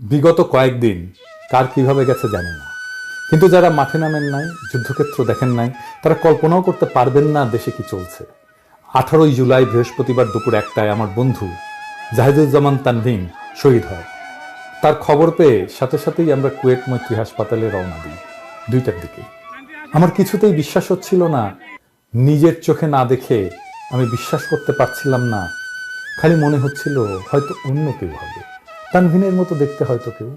বিগত কয়েকদিন কার কিভাবে গেছে জানি না, কিন্তু যারা মাঠে নামেন নাই, যুদ্ধক্ষেত্র দেখেন নাই, তারা কল্পনাও করতে পারবেন না দেশে কি চলছে। 18ই জুলাই বৃহস্পতিবার দুপুর 1টায় আমার বন্ধু জাহিদুজ্জামান তানভীন শহীদ হয়। তার খবর পেয়ে সাথে সাথেই আমরা কুয়েট মৈত্রী হাসপাতালে রওনা দিই 2টার দিকে। আমার কিছুতেই বিশ্বাস হচ্ছিল না, নিজের চোখে না দেখে আমি বিশ্বাস করতে পারছিলাম না। খালি মনে হচ্ছিল হয়তো অন্য কেউ হবে, তানভীনের মতো দেখতে হয়তো কেউ।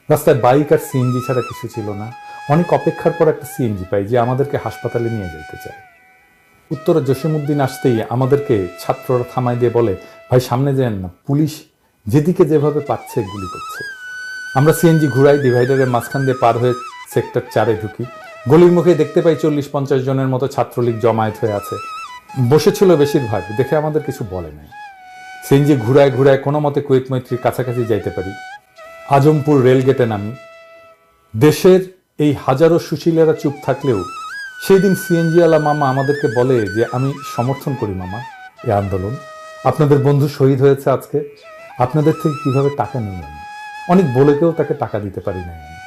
রাস্তায় বাইক আর সিএনজি ছাড়া কিছু ছিল না। অনেক অপেক্ষার পর একটা সিএনজি পাই যে আমাদেরকে হাসপাতালে নিয়ে যেতে চায়। উত্তরে জসিমউদ্দিন আসতেই আমাদেরকে ছাত্ররা থামায় দিয়ে বলে, ভাই সামনে যান না, পুলিশ যেদিকে যেভাবে পাচ্ছে গুলি করছে। আমরা সিএনজি ঘুরাই, ডিভাইডারের মাঝখান দিয়ে পার হয়ে সেক্টর 4-এ ঢুকি। গলির মুখে দেখতে পাই 40-50 জনের মতো ছাত্রলীগ জমায়েত হয়ে আছে, বসেছিল বেশিরভাগ। দেখে আমাদের কিছু বলে নাই। সিএনজি ঘুরায় ঘুরায় কোনো মতে কুয়েত মৈত্রীর কাছাকাছি যাইতে পারি। আজমপুর রেলগেটে নামি। দেশের এই হাজারো সুশীলেরা চুপ থাকলেও সেই দিন সিএনজিওয়ালা মামা আমাদেরকে বলে যে আমি সমর্থন করি মামা এই আন্দোলন, আপনাদের বন্ধু শহীদ হয়েছে আজকে, আপনাদের থেকে কিভাবে টাকা নিই আমি। অনেক বলে কেউ তাকে টাকা দিতে পারি নাই আমি।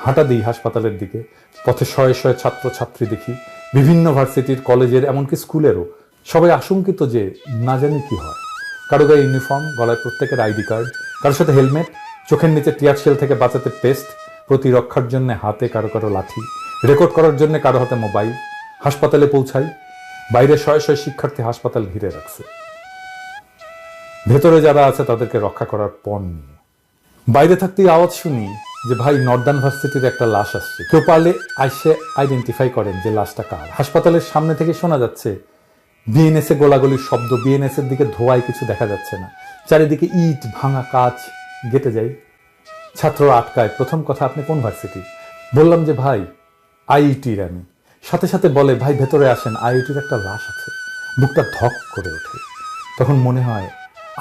হাঁটা দিই হাসপাতালের দিকে। পথে শয়ে শয়ে ছাত্রছাত্রী দেখি, বিভিন্ন ভার্সিটির, কলেজের, এমনকি স্কুলেরও। সবাই আশঙ্কিত যে না জানি কি হয়। কারো গায়ে ইউনিফর্ম, গলায় প্রত্যেকের আইডি কার্ড, কারোর সাথে হেলমেট, চোখের নিচে টিয়ার শেল থেকে বাঁচাতে পেস্ট, প্রতিরক্ষার জন্য হাতে কারো কারো লাঠি, রেকর্ড করার জন্য কারো হাতে মোবাইল। হাসপাতালে পৌঁছাই, বাইরে শয়ে শয়ে শিক্ষার্থী হাসপাতাল ঘিরে রাখছে, ভেতরে যারা আছে তাদেরকে রক্ষা করার পণ নিয়ে। বাইরে থাকতেই আওয়াজ শুনি যে ভাই নর্দার্ন ভার্সিটির একটা লাশ আসছে, কেউ পারলে আইসে আইডেন্টিফাই করেন যে লাশটা কার। হাসপাতালের সামনে থেকে শোনা যাচ্ছে বিএনএসএ গোলাগুলির শব্দ, বিএনএস এর দিকে ধোঁয়ায় কিছু দেখা যাচ্ছে না। চারিদিকে ইট, ভাঙা কাঁচ। গেটে যাই, ছাত্ররা আটকায়। প্রথম কথা, আপনি কোন ভার্সিটি? বললাম যে ভাই আইইটির আমি। সাথে সাথে বলে, ভাই ভেতরে আসেন, আইইটির একটা লাশ আছে। বুকটা ধক করে ওঠে। তখন মনে হয়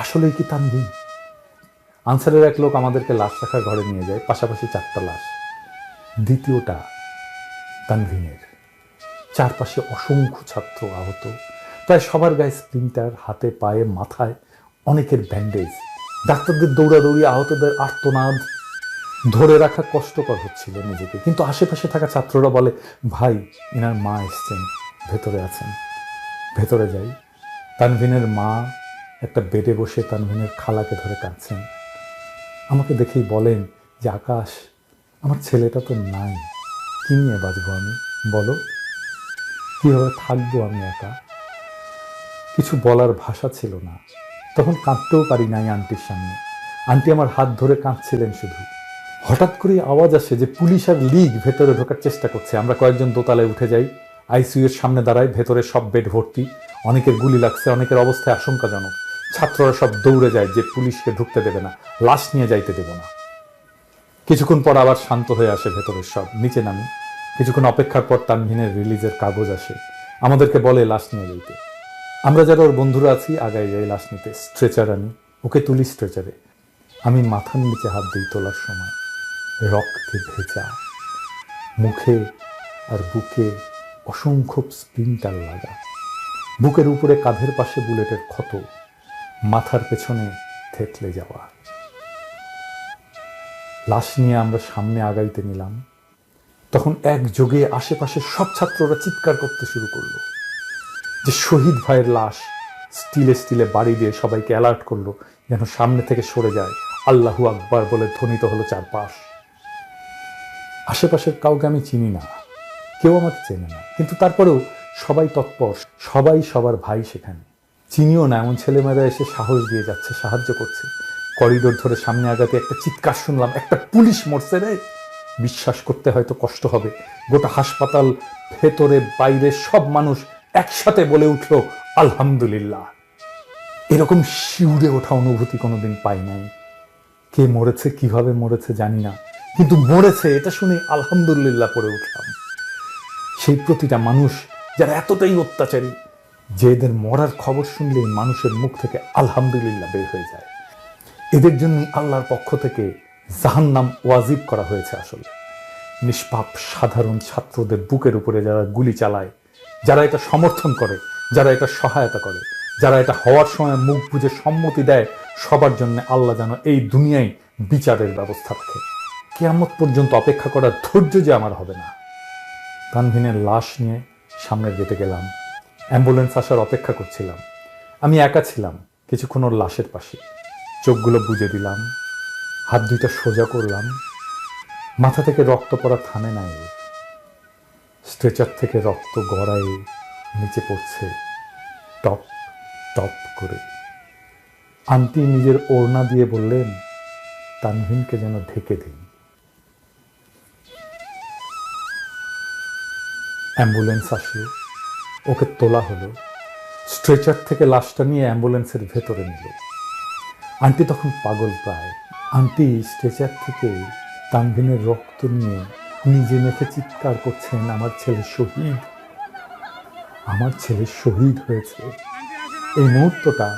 আসলেই কি তানভীন? আনসারের এক লোক আমাদেরকে লাশ রাখার ঘরে নিয়ে যায়, পাশাপাশি 4টা লাশ। দ্বিতীয়টা তানভীনের। চারপাশে অসংখ্য ছাত্র আহত, প্রায় সবার গায়ে স্প্লিন্টার, হাতে পায়ে মাথায় অনেকের ব্যান্ডেজ। ডাক্তারদের দৌড়াদৌড়ি, আহতদের আর্তনাদ ধরে রাখা কষ্টকর হচ্ছিল নিজেকে। কিন্তু আশেপাশে থাকা ছাত্ররা বলে, ভাই এনার মা এসছেন, ভেতরে আছেন। ভেতরে যাই, তানভীনের মা একটা বেডে বসে তানভীনের খালাকে ধরে কাঁদছেন। আমাকে দেখেই বলেন যে আকাশ, আমার ছেলেটা তো নাই, কি নিয়ে বাঁচবো আমি, বলো কিভাবে থাকবো আমি একা? কিছু বলার ভাষা ছিল না। তখন কাঁদতেও পারি নাই আন্টির সামনে। আন্টি আমার হাত ধরে কাঁদছিলেন শুধু। হঠাৎ করে আওয়াজ আসে যে পুলিশ আর লীগ ভেতরে ঢোকার চেষ্টা করছে। আমরা কয়েকজন দোতলায় উঠে যাই, আইসিইউ এর সামনে দাঁড়াই। ভেতরে সব বেড ভর্তি, অনেকের গুলি লাগছে, অনেকের অবস্থায় আশঙ্কাজনক। ছাত্ররা সব দৌড়ে যায় যে পুলিশকে ঢুকতে দেবে না, লাশ নিয়ে যাইতে দেব না। কিছুক্ষণ পর আবার শান্ত হয়ে আসে ভেতরের সব। নিচে নামি। কিছুক্ষণ অপেক্ষার পর তানভীনের রিলিজের কাগজ আসে, আমাদেরকে বলে লাশ নিয়ে যাইতে। আমরা যারা ওর বন্ধুরা আছি আগায় যাই লাশ নিতে। স্ট্রেচার আনি, ওকে তুলি স্ট্রেচারে। আমি মাথার নিচে হাত দিই তোলার সময়। রক্তে ভেজা, মুখে আর বুকে অসংখ্য স্প্লিন্টার লাগা, বুকের উপরে কাঁধের পাশে বুলেটের ক্ষত, মাথার পেছনে থেতলে যাওয়া। লাশ নিয়ে আমরা সামনে আগাইতে নিলাম। তখন একযোগে আশেপাশে সব ছাত্ররা চিৎকার করতে শুরু করলো যে শহীদ ভাইয়ের লাশ। স্টিলে স্টিলে বাড়ি দিয়ে সবাইকে অ্যালার্ট করলো যেন সামনে থেকে সরে যায়। আল্লাহু আকবার বলে ধ্বনিত হলো চারপাশ। আশেপাশের কাউকে আমি চিনি না, কেউ আমাকে চেনে না, কিন্তু তারপরেও সবাই তৎপর, সবাই সবার ভাই সেখানে। চিনিও না এমন ছেলেমেয়েরা এসে সাহস দিয়ে যাচ্ছে, সাহায্য করছে। করিডোর ধরে সামনে আগাতে একটা চিৎকার শুনলাম, একটা পুলিশ মরছে রে! বিশ্বাস করতে হয়তো কষ্ট হবে, গোটা হাসপাতাল, ভেতরে বাইরে সব মানুষ একসাথে বলে উঠল আলহামদুলিল্লাহ। এরকম শিউরে ওঠা অনুভূতি কোনোদিন পাই নাই। কে মরেছে, কিভাবে মরেছে জানি না, কিন্তু মরেছে এটা শুনে আলহামদুলিল্লাহ পড়ে উঠলাম। সেই প্রতিটা মানুষ যারা এতটাই অত্যাচারী যে এদের মরার খবর শুনলেই মানুষের মুখ থেকে আলহামদুলিল্লাহ বের হয়ে যায়। এদের জন্য আল্লাহর পক্ষ থেকে জাহান্নাম ওয়াজিব করা হয়েছে। আসলে নিষ্পাপ সাধারণ ছাত্রদের বুকের উপরে যারা গুলি চালায়, যারা এটা সমর্থন করে, যারা এটা সহায়তা করে, যারা এটা হওয়ার সময় মুখ বুজে সম্মতি দেয়, সবার জন্য আল্লাহ যেন এই দুনিয়ায় বিচারের ব্যবস্থা রাখে। কিয়ামত পর্যন্ত অপেক্ষা করার ধৈর্য যে আমার হবে না। তানভীনের লাশ নিয়ে সামনের গেটে গেলাম। অ্যাম্বুলেন্স আসার অপেক্ষা করছিলাম। আমি একা ছিলাম কিছুক্ষণ ওর লাশের পাশে। চোখগুলো বুজে দিলাম, হাত দুইটা সোজা করলাম। মাথা থেকে রক্ত পড়া থামে নাই ওর। স্ট্রেচার থেকে রক্ত গড়ায়ে নিচে পড়ছে টপ টপ করে। আন্টি নিজের ওড়না দিয়ে বললেন, তানভীনকে যেন ঢেকে দিন। অ্যাম্বুলেন্স আসে, ওকে তোলা হলো। স্ট্রেচার থেকে লাশটা নিয়ে অ্যাম্বুলেন্সের ভেতরে নিল। আন্টি তখন পাগল প্রায়। আন্টি স্ট্রেচার থেকে তানভীনের রক্ত নিয়ে নিজে মেখে চিৎকার করছেন, আমার ছেলে শহীদ, আমার ছেলে শহীদ হয়েছে। এই মুহূর্তটা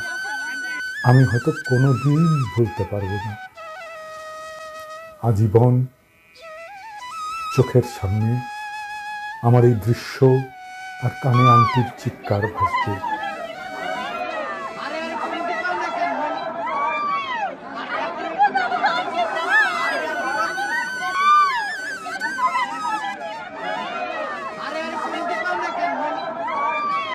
আমি হয়তো কোনোদিন ভুলতে পারব না। আজীবন চোখের সামনে আমার এই দৃশ্য আর কানে আন্টির চিৎকার ভাসবে।